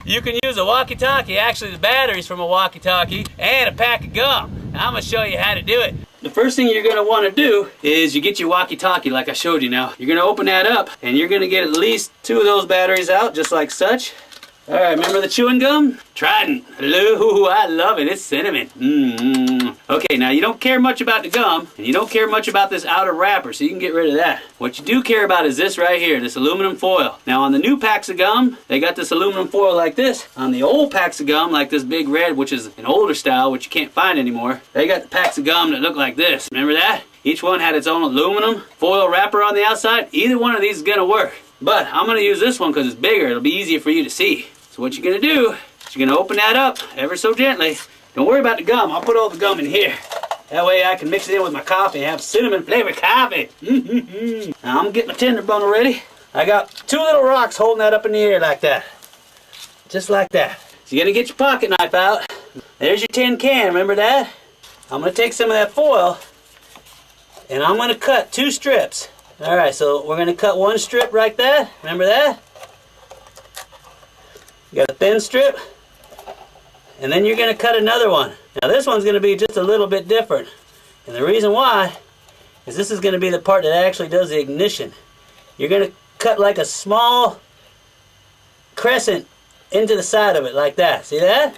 You can use a walkie-talkie, actually the batteries from a walkie-talkie, and a pack of gum. Now I'm gonna show you how to do it. The first thing you're gonna wanna do is you get your walkie-talkie like I showed you now. You're gonna open that up and you're gonna get at least 2 of those batteries out, just like such. All right, remember the chewing gum? Trident. Hello, I love it. It's cinnamon. Okay, now you don't care much about the gum, and you don't care much about this outer wrapper, so you can get rid of that. What you do care about is this right here, this aluminum foil. Now on the new packs of gum, they got this aluminum foil like this. On the old packs of gum, like this big red, which is an older style, which you can't find anymore, they got the packs of gum that look like this. Remember that? Each one had its own aluminum foil wrapper on the outside. Either one of these is gonna work. But I'm gonna use this one because it's bigger. It'll be easier for you to see. So what you're gonna do is you're gonna open that up ever so gently. Don't worry about the gum. I'll put all the gum in here. That way I can mix it in with my coffee and have cinnamon flavored coffee. Now I'm gonna get my tinder bundle ready. I got 2 little rocks holding that up in the air like that. Just like that. So you're gonna get your pocket knife out. There's your tin can, remember that? I'm gonna take some of that foil and I'm gonna cut 2 strips. All right, so we're gonna cut 1 strip like that. Remember that? You got a thin strip, and then you're going to cut another one. Now this one's going to be just a little bit different, and the reason why is this is going to be the part that actually does the ignition. You're going to cut like a small crescent into the side of it like that. See that?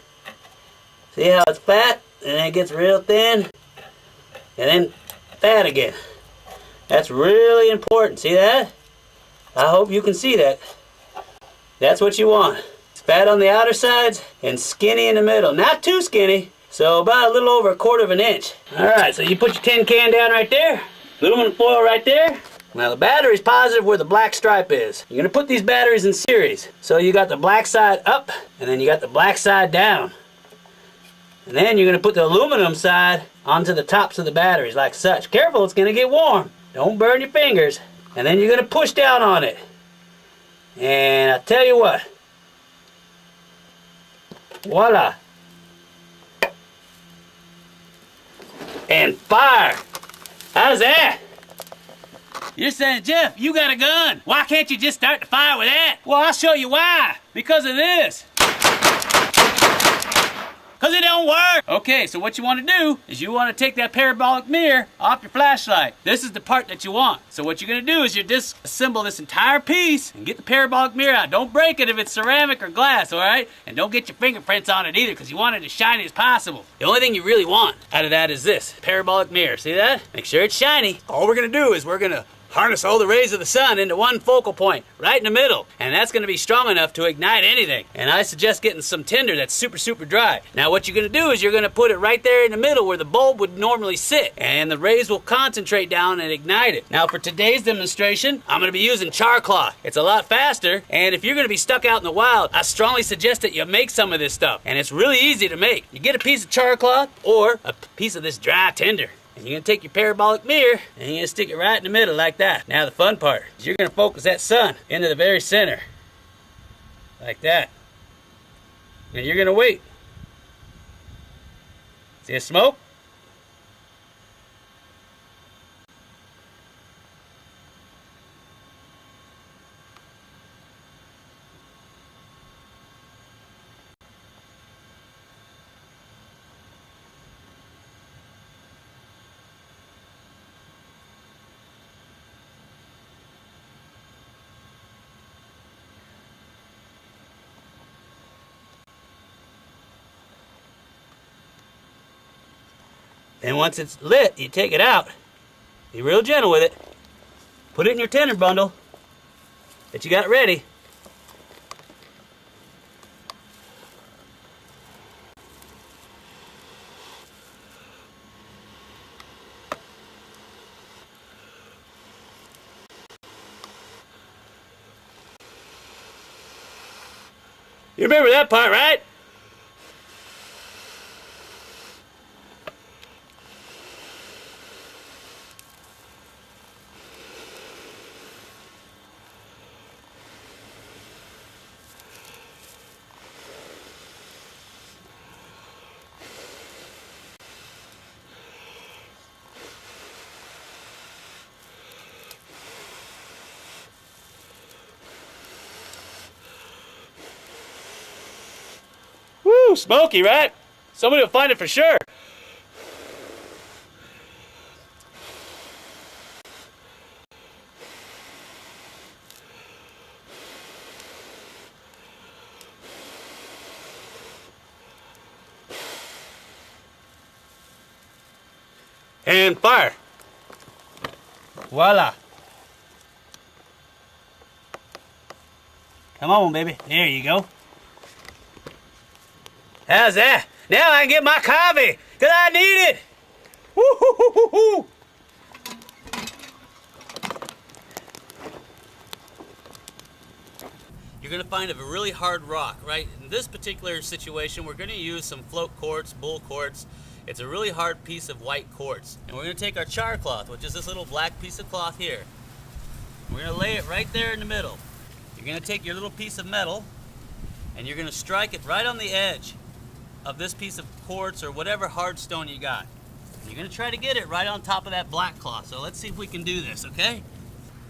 See how it's fat, and then it gets real thin, and then fat again. That's really important. See that? I hope you can see that. That's what you want. Fat on the outer sides and skinny in the middle. Not too skinny, so about a little over 1/4 inch. Alright, so you put your tin can down right there. Aluminum foil right there. Now the battery's positive where the black stripe is. You're going to put these batteries in series. So you got the black side up, and then you got the black side down. And then you're going to put the aluminum side onto the tops of the batteries like such. Careful, it's going to get warm. Don't burn your fingers. And then you're going to push down on it. And I tell you what. Voila. And fire. How's that? You're saying, Jeff, you got a gun. Why can't you just start the fire with that? Well, I'll show you why. Because of this. Because it don't work. Okay, so what you want to do is you want to take that parabolic mirror off your flashlight. This is the part that you want. So what you're going to do is you disassemble this entire piece and get the parabolic mirror out. Don't break it if it's ceramic or glass, all right? And don't get your fingerprints on it either because you want it as shiny as possible. The only thing you really want out of that is this parabolic mirror. See that? Make sure it's shiny. All we're going to do is we're going to harness all the rays of the sun into one focal point, right in the middle. And that's gonna be strong enough to ignite anything. And I suggest getting some tinder that's super, super dry. Now what you're gonna do is you're gonna put it right there in the middle where the bulb would normally sit. And the rays will concentrate down and ignite it. Now for today's demonstration, I'm gonna be using char cloth. It's a lot faster, and if you're gonna be stuck out in the wild, I strongly suggest that you make some of this stuff. And it's really easy to make. You get a piece of char cloth or a piece of this dry tinder. And you're going to take your parabolic mirror and you're going to stick it right in the middle like that. Now the fun part is you're going to focus that sun into the very center. Like that. And you're going to wait. See the smoke? And once it's lit, you take it out. Be real gentle with it. Put it in your tinder bundle that you got ready. You remember that part, right? Woo, smoky, right? Somebody will find it for sure. And fire. Voila. Come on, baby. There you go. How's that? Now I can get my coffee, because I need it. Woo-hoo-hoo-hoo-hoo. You're going to find a really hard rock, right? In this particular situation, we're going to use some float quartz, bull quartz. It's a really hard piece of white quartz. And we're going to take our char cloth, which is this little black piece of cloth here. We're going to lay it right there in the middle. You're going to take your little piece of metal and you're going to strike it right on the edge of this piece of quartz or whatever hard stone you got. You're going to try to get it right on top of that black cloth. So let's see if we can do this, okay?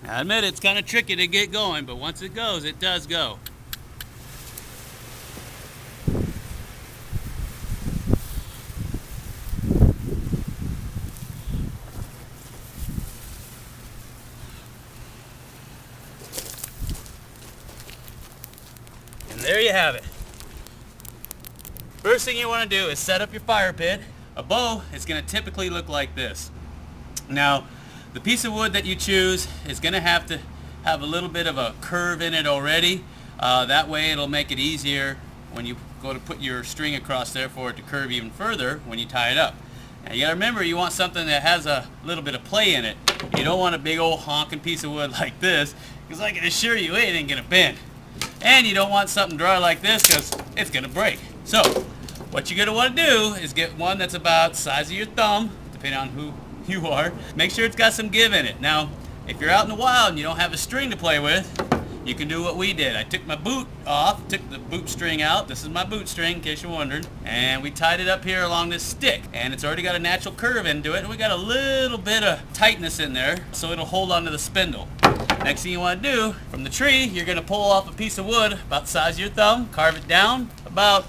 I admit it's kind of tricky to get going, but once it goes, it does go. There you have it. First thing you want to do is set up your fire pit. A bow is going to typically look like this. Now, the piece of wood that you choose is going to have a little bit of a curve in it already. That way it'll make it easier when you go to put your string across there for it to curve even further when you tie it up. Now you got to remember, you want something that has a little bit of play in it. You don't want a big old honking piece of wood like this, because I can assure you it ain't going to bend. And you don't want something dry like this, because it's going to break. So what you're going to want to do is get one that's about the size of your thumb, depending on who you are. Make sure it's got some give in it. Now, if you're out in the wild and you don't have a string to play with, you can do what we did. I took my boot off, took the boot string out. This is my boot string, in case you're wondering. And we tied it up here along this stick. And it's already got a natural curve into it. And we got a little bit of tightness in there, so it'll hold onto the spindle. Next thing you want to do, from the tree, you're going to pull off a piece of wood about the size of your thumb, carve it down, about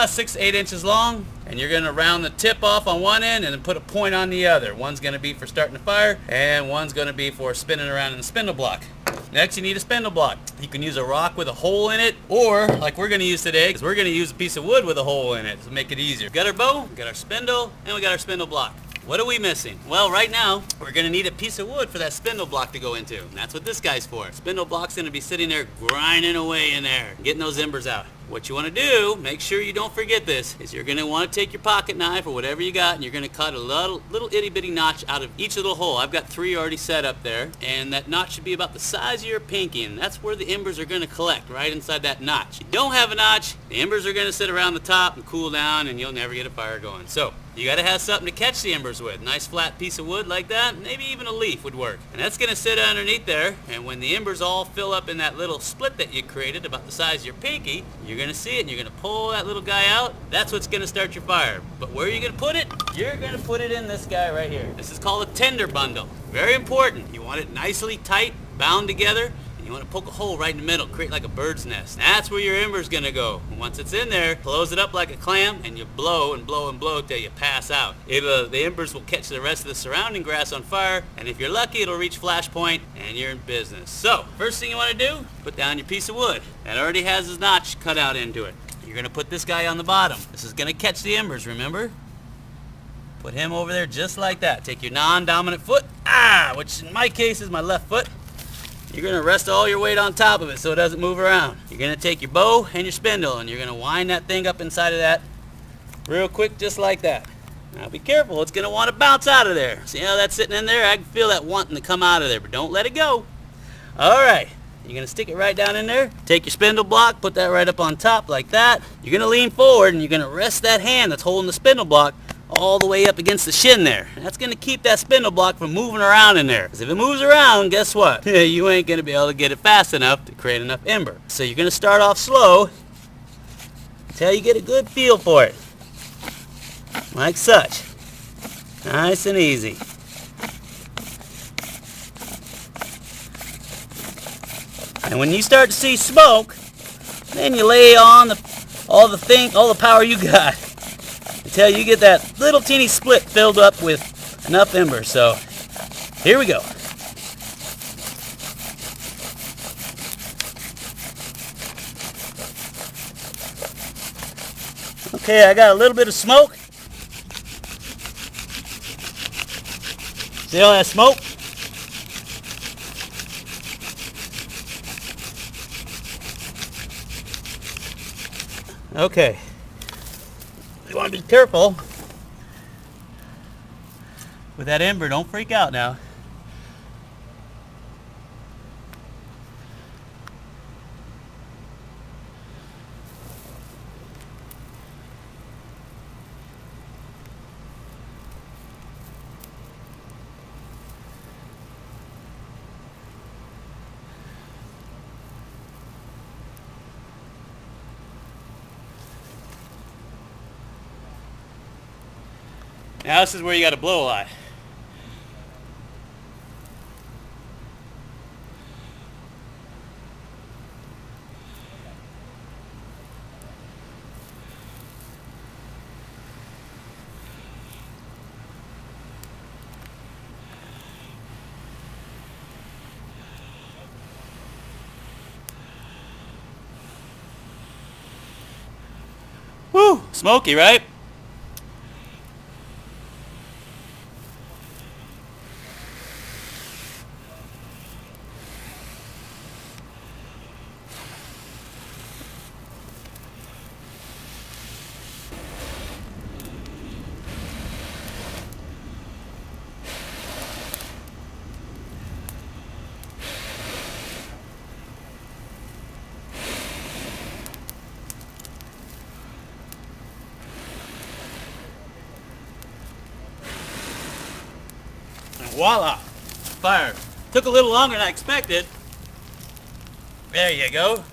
6 to 8 inches long, and you're going to round the tip off on one end and then put a point on the other. One's going to be for starting a fire, and one's going to be for spinning around in the spindle block. Next, you need a spindle block. You can use a rock with a hole in it, or like we're going to use today, because we're going to use a piece of wood with a hole in it to make it easier. We got our bow, we got our spindle, and we got our spindle block. What are we missing? Well, right now, we're going to need a piece of wood for that spindle block to go into. And that's what this guy's for. Spindle block's going to be sitting there grinding away in there, getting those embers out. What you want to do, make sure you don't forget this, is you're going to want to take your pocket knife or whatever you got, and you're going to cut a little itty bitty notch out of each little hole. I've got 3 already set up there, and that notch should be about the size of your pinky, and that's where the embers are going to collect, right inside that notch. If you don't have a notch, the embers are going to sit around the top and cool down, and you'll never get a fire going. So you got to have something to catch the embers with. Nice flat piece of wood like that, maybe even a leaf would work. And that's going to sit underneath there, and when the embers all fill up in that little split that you created about the size of your pinky, you're going to see it, and you're going to pull that little guy out. That's what's going to start your fire. But where are you going to put it? You're going to put it in this guy right here. This is called a tinder bundle. Very important. You want it nicely tight, bound together. You want to poke a hole right in the middle, create like a bird's nest. That's where your ember's going to go. And once it's in there, close it up like a clam, and you blow and blow and blow till you pass out. The embers will catch the rest of the surrounding grass on fire, and if you're lucky, it'll reach flash point, and you're in business. So, first thing you want to do, put down your piece of wood. That already has his notch cut out into it. You're going to put this guy on the bottom. This is going to catch the embers, remember? Put him over there just like that. Take your non-dominant foot, which in my case is my left foot. You're going to rest all your weight on top of it so it doesn't move around. You're going to take your bow and your spindle, and you're going to wind that thing up inside of that real quick, just like that. Now be careful, it's going to want to bounce out of there. See how that's sitting in there? I can feel that wanting to come out of there, but don't let it go. Alright, you're going to stick it right down in there. Take your spindle block, put that right up on top like that. You're going to lean forward, and you're going to rest that hand that's holding the spindle block all the way up against the shin there. And that's going to keep that spindle block from moving around in there. Because if it moves around, guess what? You ain't going to be able to get it fast enough to create enough ember. So you're going to start off slow until you get a good feel for it. Like such. Nice and easy. And when you start to see smoke, then you lay on the all the power you got until you get that little teeny split filled up with enough ember. So here we go. Okay, I got a little bit of smoke. See all that smoke? Okay. You want to be careful with that ember. Don't freak out now. Now this is where you got to blow a lot. Woo! Smoky, right? Voila! Fire. Took a little longer than I expected. There you go.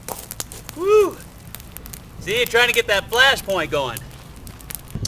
Woo! See, you're trying to get that flash point going.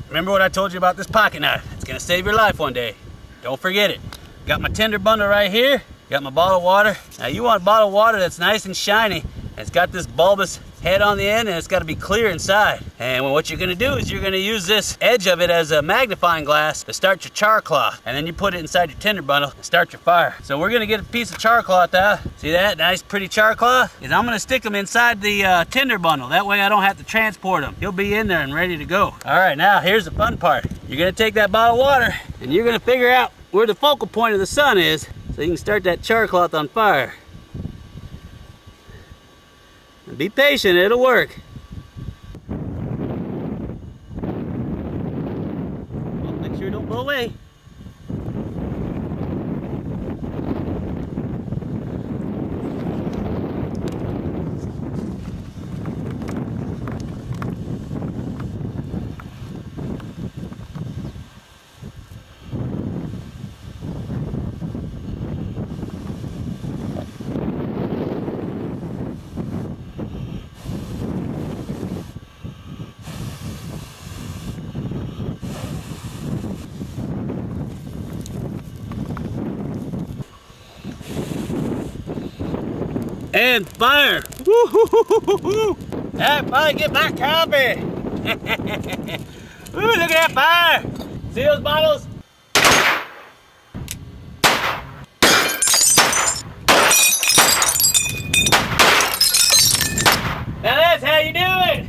Remember what I told you about this pocket knife? It's gonna save your life one day. Don't forget it. Got my tinder bundle right here. Got my bottle of water. Now you want a bottle of water that's nice and shiny. And it's got this bulbous head on the end, and it's got to be clear inside. And what you're going to do is you're going to use this edge of it as a magnifying glass to start your char cloth. And then you put it inside your tinder bundle and start your fire. So we're going to get a piece of char cloth out. See that nice pretty char cloth? And I'm going to stick them inside the tinder bundle. That way I don't have to transport them. He'll be in there and ready to go. All right, now here's the fun part. You're going to take that bottle of water and you're going to figure out where the focal point of the sun is so you can start that char cloth on fire. And be patient, it'll work. Well, make sure it don't blow away. And fire! Woo-hoo-hoo-hoo-hoo! Everybody get my copy! Ooh, look at that fire! See those bottles? Now that's how you do it!